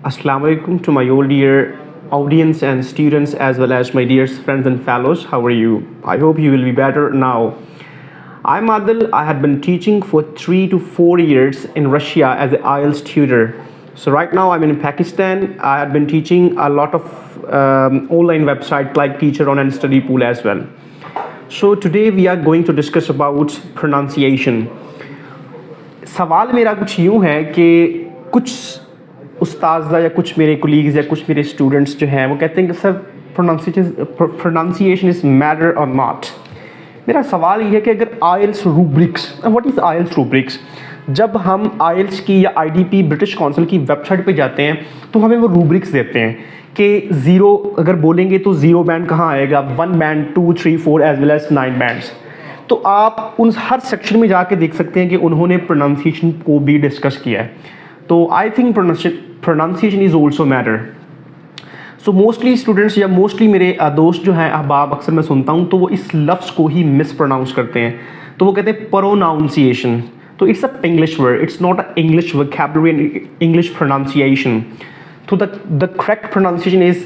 Assalamu alaikum to my all dear audience and students as well as my dear friends and fellows. How are you? I hope you will be better now. I'm Adil. I had been teaching for 3 to 4 years in Russia as an IELTS tutor. So right now I'm in Pakistan. I had been teaching a lot of online websites like Teacher On and Study Pool as well. So today we are going to discuss about pronunciation. सवाल मेरा कुछ यूँ है कि कुछ उस्ताद या कुछ मेरे कोलीग्स या कुछ मेरे स्टूडेंट्स जो हैं वो कहते हैं कि सर प्रोनाउंसिएशन इज़ मैटर और नॉट। मेरा सवाल ये है कि अगर IELTS rubrics, what is IELTS rubrics, जब हम आइल्स की या आईडीपी ब्रिटिश काउंसिल की वेबसाइट पे जाते हैं तो हमें वो रूब्रिक्स देते हैं कि 0 अगर बोलेंगे तो 0 बैंड कहाँ आएगा, 1 band, 2, 3, 4 as well as 9 bands. तो आप उन हर सेक्शन में जाके देख सकते हैं कि उन्होंने प्रोनाउंसिएशन को भी डिस्कस किया है। तो I think pronunciation is also matter. So mostly students या मोस्टली मेरे दोस्त जो हैं अहबाब, अक्सर मैं सुनता हूँ तो वो इस लफ्ज़ को ही मिस प्रोनाउंस करते हैं। तो वो कहते हैं प्रोनाउंसिएशन। तो it's a English word, it's not a English vocabulary and English pronunciation. तो द करेक्ट प्रोनाउंसिएशन इज़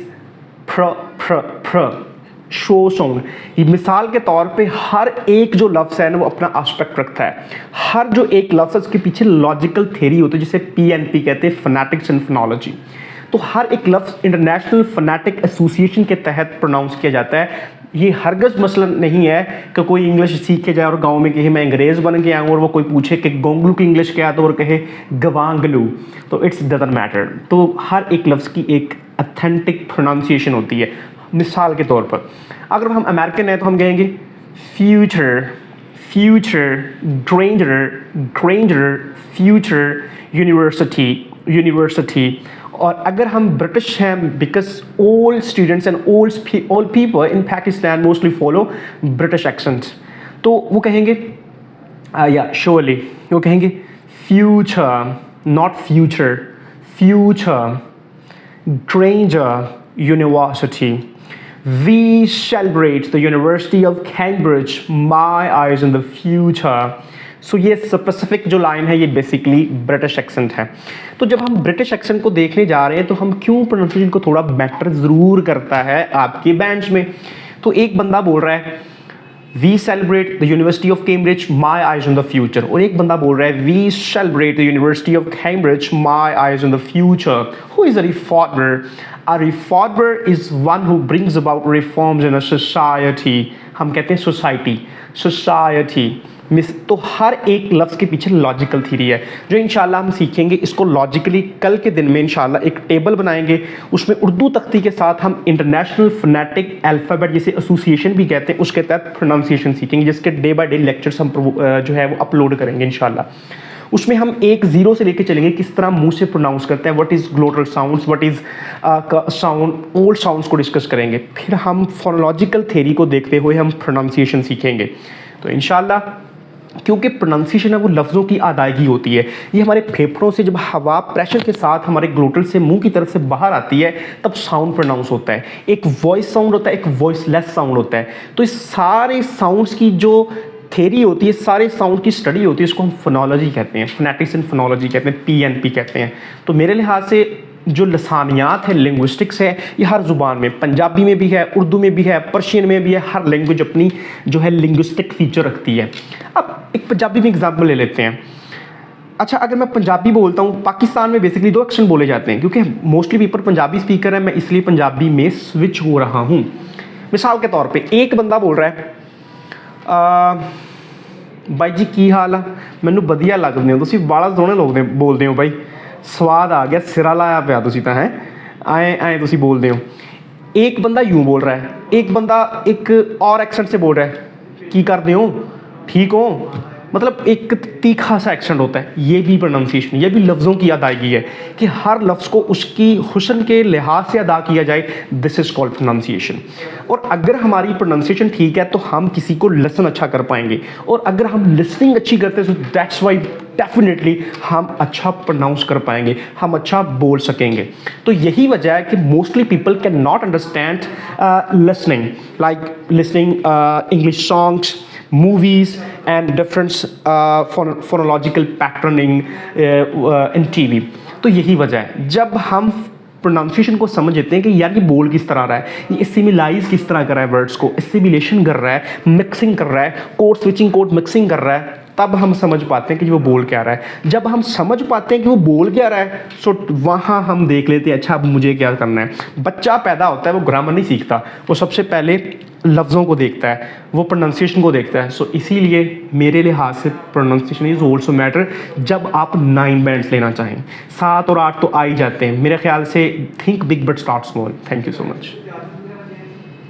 प्र शो साउंड। ये मिसाल के तौर पे हर एक जो लफ्ज़ है ना वो अपना एस्पेक्ट रखता है। हर जो एक लफ्ज़ है उसके पीछे लॉजिकल थ्योरी होती है जिसे PNP कहते हैं, फोनेटिक्स एंड फोनोलॉजी। तो हर एक लफ्ज़ इंटरनेशनल फोनेटिक एसोसिएशन के तहत प्रोनाउंस किया जाता है। ये हरगज़ मसला नहीं है कि कोई इंग्लिश सीख के जाए और गांव में कहे मैं अंग्रेज़ बन के आऊँ और वो कोई पूछे कि गोंगलू की इंग्लिश क्या है तो और कहे गवांगलू, तो इट्स डजंट मैटर। तो हर एक लफ्ज़ की एक ऑथेंटिक प्रोनाउंसिएशन होती है। मिसाल के तौर पर अगर हम अमेरिकन हैं तो हम कहेंगे future, future, Granger, Granger, future, university, university. और अगर हम ब्रिटिश हैं, because all students and all people in Pakistan mostly follow British accent, तो वो कहेंगे या श्योरली वो कहेंगे future, not future, future, Granger, university. We celebrate the University of Cambridge, my eyes in the future. So ये specific जो line है ये बेसिकली ब्रिटिश एक्सेंट है। तो जब हम ब्रिटिश एक्सेंट को देखने जा रहे हैं तो हम क्यों प्रोनाउंसिएशन को थोड़ा बेटर ज़रूर करता है आपके बेंच में। तो एक बंदा बोल रहा है We celebrate the University of Cambridge, my eyes on the future. और एक बंदा बोल रहा है We celebrate the University of Cambridge, my eyes on the future. Who is a reformer? A reformer is one who brings about reforms in a society. हम कहते हैं society, society. तो हर एक लफ्ज़ के पीछे लॉजिकल थ्योरी है जो इंशाल्लाह हम सीखेंगे। इसको लॉजिकली कल के दिन में इंशाल्लाह एक टेबल बनाएंगे, उसमें उर्दू तख्ती के साथ हम इंटरनेशनल फोनेटिक अल्फ़ाबेट जिसे एसोसिएशन भी कहते हैं उसके तहत प्रोनाउंसिएशन सीखेंगे, जिसके डे बाय डे लेक्चर्स हम जो है वो अपलोड करेंगे इंशाल्लाह। उसमें हम 1-0 से लेके चलेंगे किस तरह मुंह से प्रोनाउंस करते हैं, what is glottal sounds, what is sound, all sounds को डिस्कस करेंगे। फिर हम फोनोलॉजिकल थ्योरी को देखते हुए हम प्रोनाउंसिएशन सीखेंगे। तो इंशाल्लाह क्योंकि प्रोनाउंसिएशन है वो लफ्ज़ों की अदायगी होती है। ये हमारे फेफड़ों से जब हवा प्रेशर के साथ हमारे ग्लोटल से मुंह की तरफ से बाहर आती है तब साउंड प्रोनाउंस होता है। एक वॉइस साउंड होता है, एक वॉइसलेस साउंड होता है। तो इस सारे साउंड्स की जो थ्योरी होती है, सारे साउंड की स्टडी होती है, इसको हम फोनोलॉजी कहते हैं, फोनेटिक्स एंड फोनोलॉजी कहते हैं, PNP कहते हैं। तो मेरे लिहाज से जो लसानियात है, लिंग्विस्टिक्स है, ये हर ज़ुबान में, पंजाबी में भी है, उर्दू में भी है, पर्शियन में भी है, हर लैंग्वेज अपनी जो है लिंग्विस्टिक फीचर रखती है। अब एक पंजाबी में एग्जाम्पल ले लेते हैं। अच्छा, अगर मैं पंजाबी बोलता हूँ, पाकिस्तान में बेसिकली 2 एक्सेंट बोले जाते हैं क्योंकि मोस्टली पीपल पंजाबी स्पीकर है, मैं इसलिए पंजाबी में स्विच हो रहा हूँ। मिसाल के तौर पर एक बंदा बोल रहा है भाई जी की हाल है, मैनू वधिया लगदे हो तुसीं, बड़ा सोहणे लोग बोलते हो भाई, स्वाद आ गया, सिरा लाया पिया तुसीं तां है, आए तुसीं बोलते हो। एक बंदा यूं बोल रहा है, एक बंदा एक और एक्सेंट से बोल रहा है की करते हो, ठीक हो, मतलब एक तीखा सा एक्सेंट होता है। ये भी प्रोनाउंसिएशन, ये भी लफ्ज़ों की अदायगी है कि हर लफ्ज़ को उसकी हुस्न के लिहाज से अदा किया जाए। This is called pronunciation. और अगर हमारी प्रोनाउंसिएशन ठीक है तो हम किसी को लिसन अच्छा कर पाएंगे, और अगर हम लिसनिंग अच्छी करते हैं तो दैट्स वाई डेफिनेटली हम अच्छा प्रोनाउंस कर पाएंगे, हम अच्छा बोल सकेंगे। तो यही वजह है कि mostly people can not understand listening, like listening English songs, movies and different phonological patterning in TV. तो यही वजह है, जब हम प्रोनाउंसिएशन को समझ लेते हैं कि यार ये बोल किस तरह रहा है, ये सिमिलाइज किस तरह कर रहा है, वर्ड्स को एसिमिलेशन कर रहा है, मिक्सिंग कर रहा है, कोड स्विचिंग, कोड मिक्सिंग कर रहा है, तब हम समझ पाते हैं कि वो बोल क्या रहा है। जब हम समझ पाते हैं कि वो बोल क्या रहा है, सो वहाँ हम देख लेते हैं अच्छा अब मुझे क्या करना है। बच्चा पैदा होता है, वो ग्रामर नहीं सीखता, वो सबसे पहले लफ्ज़ों को देखता है, वो प्रोनाउंसिएशन को देखता है। सो इसीलिए मेरे लिहाज से प्रोनाउंसिएशन इज़ ऑल्सो मैटर। जब आप 9 बैंड्स लेना चाहें, 7 और 8 तो आ ही जाते हैं मेरे ख्याल से। Think big but start small. Thank you so much.